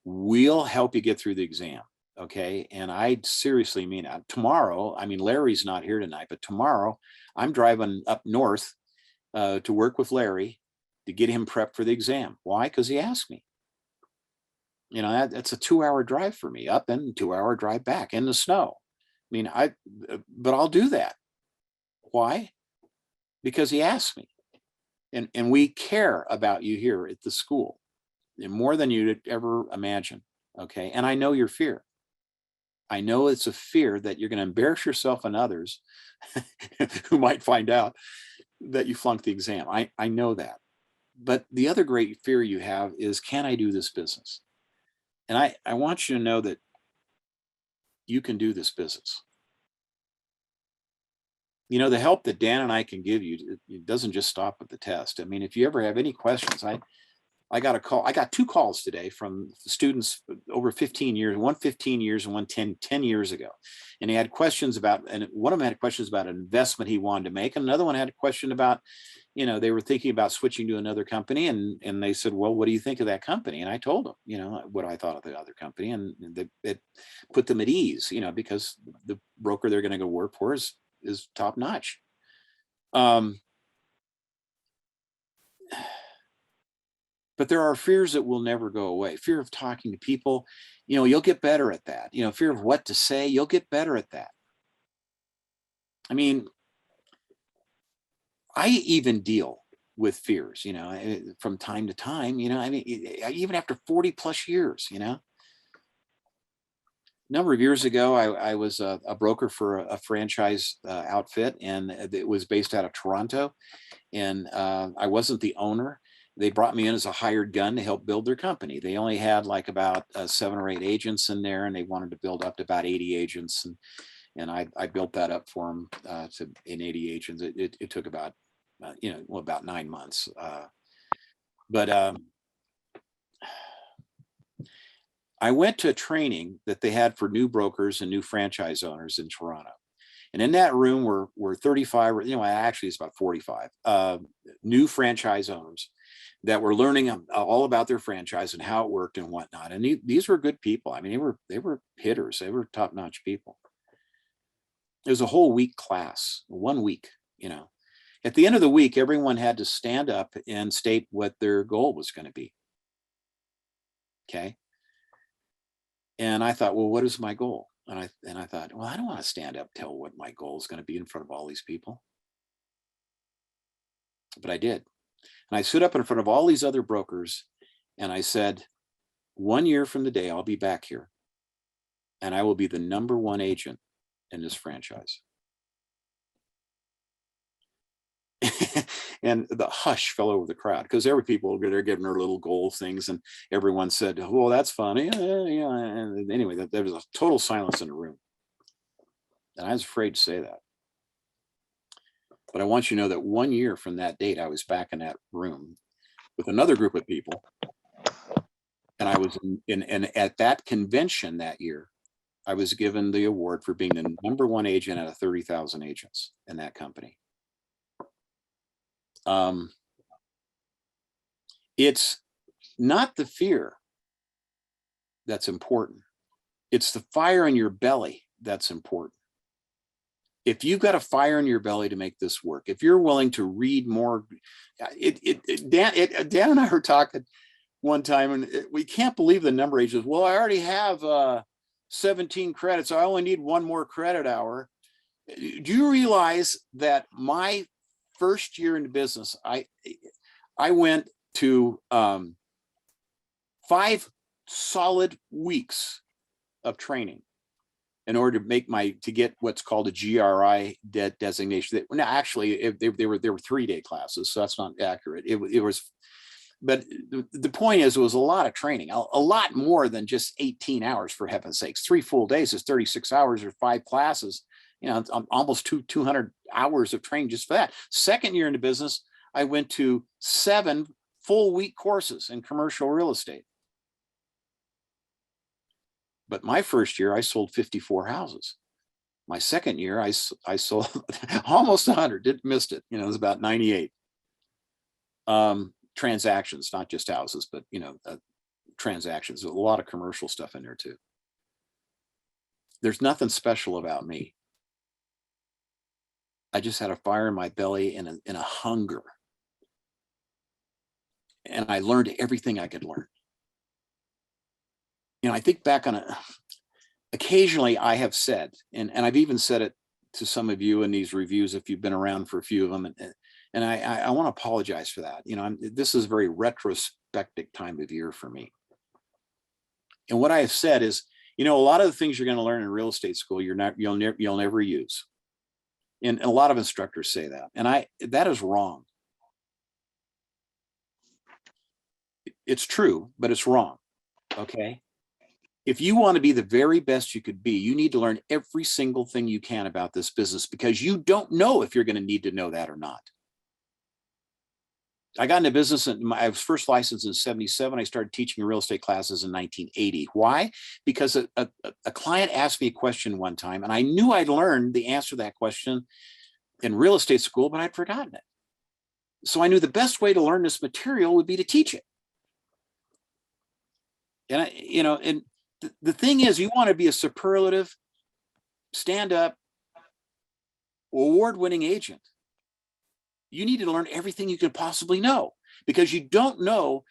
We'll help you get through the exam. Okay. And I seriously mean it. Tomorrow, I mean, Larry's not here tonight, but tomorrow I'm driving up north to work with Larry to get him prepped for the exam. Why? Because he asked me. You know, that's a 2-hour drive for me, up and 2-hour drive back in the snow. I mean, but I'll do that. Why? Because he asked me. And we care about you here at the school, and more than you'd ever imagine. Okay. And I know your fear. I know it's a fear that you're going to embarrass yourself and others who might find out that you flunked the exam. I know that. But the other great fear you have is, can I do this business? And I want you to know that you can do this business. You know, the help that Dan and I can give you, it doesn't just stop at the test. I mean, if you ever have any questions, I got a call. I got 2 calls today from students over 15 years, one 15 years and one 10 years ago. And he had questions about, and one of them had questions about an investment he wanted to make. And another one had a question about, you know, they were thinking about switching to another company. And they said, well, what do you think of that company? And I told them, you know, what I thought of the other company. And it put them at ease, you know, because the broker they're going to go work for is top notch. But there are fears that will never go away. Fear of talking to people, you know, you'll get better at that. You know, fear of what to say, you'll get better at that. I mean, I even deal with fears, you know, from time to time, you know, I mean, even after 40 plus years, you know. A number of years ago, I was a broker for a franchise outfit, and it was based out of Toronto. And I wasn't the owner. They brought me in as a hired gun to help build their company. They only had like about 7 or 8 agents in there, and they wanted to build up to about 80 agents. And I built that up for them in 80 agents. It took about, you know, well, about 9 months. But I went to a training that they had for new brokers and new franchise owners in Toronto. And in that room were 35, you know, actually it's about 45 new franchise owners that were learning all about their franchise and how it worked and whatnot. And these were good people. I mean, they were hitters. They were top-notch people. It was a whole week class, 1 week, you know. At the end of the week, everyone had to stand up and state what their goal was going to be. Okay. And I thought, well, what is my goal? And I thought, well, I don't want to stand up and tell what my goal is going to be in front of all these people. But I did. And I stood up in front of all these other brokers and I said, 1 year from the day, I'll be back here and I will be the #1 agent in this franchise. And the hush fell over the crowd because every people, they're giving their little goal things. And everyone said, well, that's funny. Yeah. And anyway, there was a total silence in the room. And I was afraid to say that. But I want you to know that 1 year from that date, I was back in that room with another group of people. And I was and at that convention that year, I was given the award for being the #1 agent out of 30,000 agents in that company. It's not the fear that's important. It's the fire in your belly that's important. If you've got a fire in your belly to make this work, if you're willing to read more, Dan and I were talking one time, and we can't believe the number. He says, well, I already have 17 credits. I only need 1 more credit hour. Do you realize that my first year in business, I went to 5 solid weeks of training in order to get what's called a GRI designation. No, actually, they were 3-day classes, so that's not accurate. It was, but the point is, it was a lot of training, a lot more than just 18 hours, for heaven's sakes. 3 full days is 36 hours or 5 classes. You know, almost 200 hours of training just for that. Second year into business, I went to 7 full week courses in commercial real estate. But my first year, I sold 54 houses. My second year, I sold almost 100. Missed it. You know, it was about 98 transactions, not just houses, but you know, transactions. There's a lot of commercial stuff in there too. There's nothing special about me. I just had a fire in my belly and a hunger. And I learned everything I could learn. You know, I think back on occasionally I have said, and I've even said it to some of you in these reviews, if you've been around for a few of them, and I want to apologize for that. You know, this is a very retrospective time of year for me. And what I have said is, you know, a lot of the things you're going to learn in real estate school, you'll never use. And a lot of instructors say that, and that is wrong. It's true, but it's wrong. Okay. If you want to be the very best you could be, you need to learn every single thing you can about this business, because you don't know if you're going to need to know that or not. I got into business, and I was first licensed in 77. I started teaching real estate classes in 1980. Why? Because a client asked me a question one time, and I knew I'd learned the answer to that question in real estate school, but I'd forgotten it. So I knew the best way to learn this material would be to teach it. And and the thing is, you want to be a superlative, stand-up, award-winning agent. You need to learn everything you could possibly know, because you don't know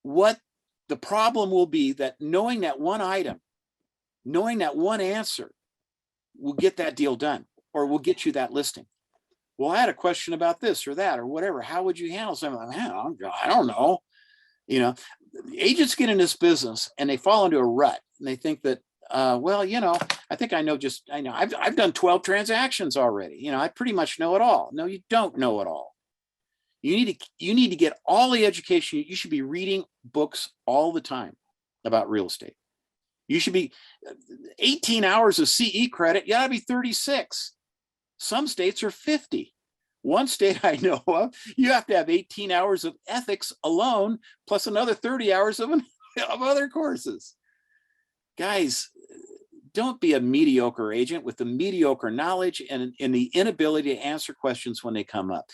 what the problem will be, that knowing that one item, knowing that one answer will get that deal done, or will get you that listing. Well, I had a question about this or that or whatever. How would you handle something? I don't know. You know, agents get in this business and they fall into a rut, and they think that, well, you know, I think I know, I've done 12 transactions already. You know, I pretty much know it all. No, you don't know it all. You need to get all the education. You should be reading books all the time about real estate. You should be 18 hours of CE credit. You gotta be 36. Some states are 50. One state I know of, you have to have 18 hours of ethics alone, plus another 30 hours of other courses. Guys, don't be a mediocre agent with the mediocre knowledge and the inability to answer questions when they come up.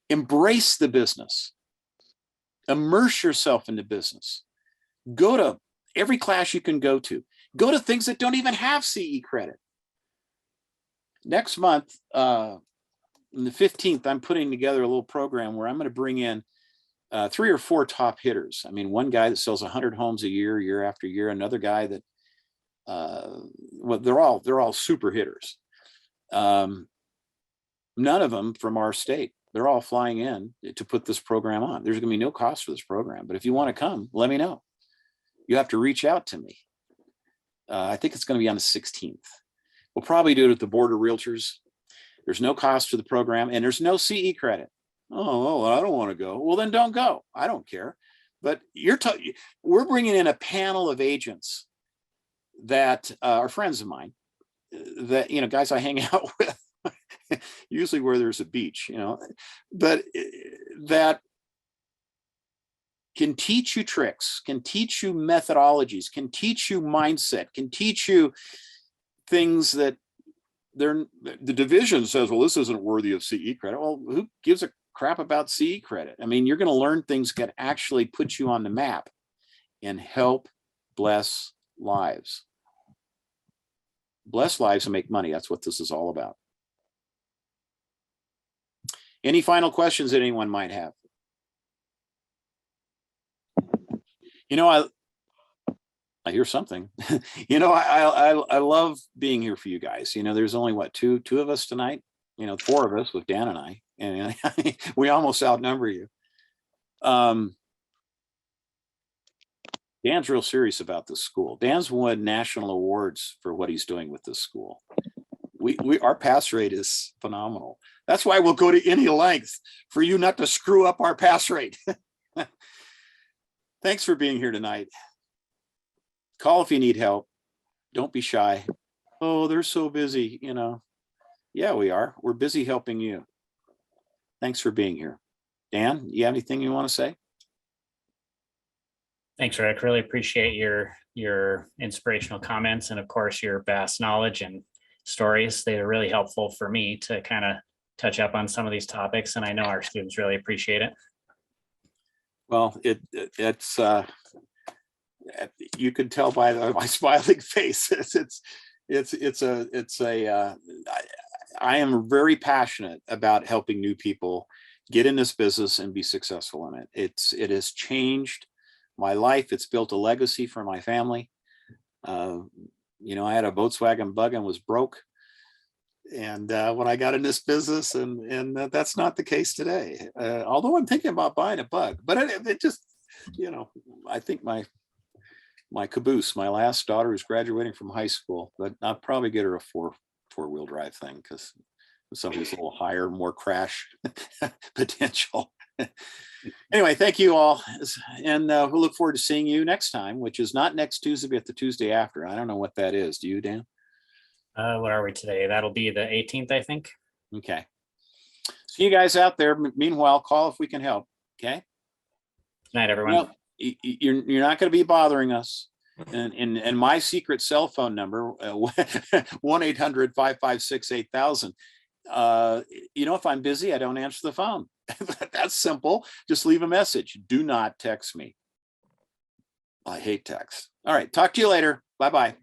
Embrace the business. Immerse yourself in the business. Go to every class you can go to. Go to things that don't even have CE credit. Next month, on the 15th, I'm putting together a little program where I'm going to bring in 3 or 4 top hitters. I mean, one guy that sells 100 homes a year, year after year. Another guy that, well, they're all super hitters. None of them from our state. They're all flying in to put this program on. There's going to be no cost for this program, but if you want to come, let me know. You have to reach out to me. I think it's going to be on the 16th. We'll probably do it at the Board of Realtors. There's no cost for the program, and there's no CE credit. Oh, well, I don't want to go. Well, then don't go. I don't care. But we're bringing in a panel of agents that are friends of mine, that, you know, guys I hang out with, usually where there's a beach, you know, but that can teach you tricks, can teach you methodologies, can teach you mindset, can teach you things that the division says, well, this isn't worthy of CE credit. Well, who gives a crap about CE credit? I mean, you're going to learn things that actually put you on the map and help bless lives. Bless lives and make money. That's what this is all about. Any final questions that anyone might have? You know, I hear something. You know, I love being here for you guys. You know, there's only what, two of us tonight. You know, 4 of us with Dan and I, and we almost outnumber you. Dan's real serious about this school. Dan's won national awards for what he's doing with this school. Our pass rate is phenomenal. That's why we'll go to any length for you not to screw up our pass rate. Thanks for being here tonight. Call if you need help. Don't be shy. Oh, they're so busy, you know. Yeah, we are. We're busy helping you. Thanks for being here. Dan, you have anything you want to say? Thanks, Rick. Really appreciate your inspirational comments, and of course your vast knowledge and stories. They are really helpful for me to kind of touch up on some of these topics, and I know our students really appreciate it. Well, it's you can tell by my smiling face. I am very passionate about helping new people get in this business and be successful in it. It has changed my life. It's built a legacy for my family. You know, I had a Volkswagen Bug and was broke. And when I got in this business, and that's not the case today. Although I'm thinking about buying a Bug, but it just, you know, I think my caboose, my last daughter is graduating from high school, but I'll probably get her a four-wheel drive thing, because somebody's a little higher, more crash potential. Anyway, thank you all. And we'll look forward to seeing you next time, which is not next Tuesday, but the Tuesday after. I don't know what that is. Do you, Dan? What are we today? That'll be the 18th, I think. Okay. See you guys out there. Meanwhile, call if we can help. Okay. Good night, everyone. Well, you're not going to be bothering us. And my secret cell phone number, 1-800-556-8000. You know, if I'm busy, I don't answer the phone. That's simple. Just leave a message. Do not text me. I hate text. All right. Talk to you later. Bye-bye.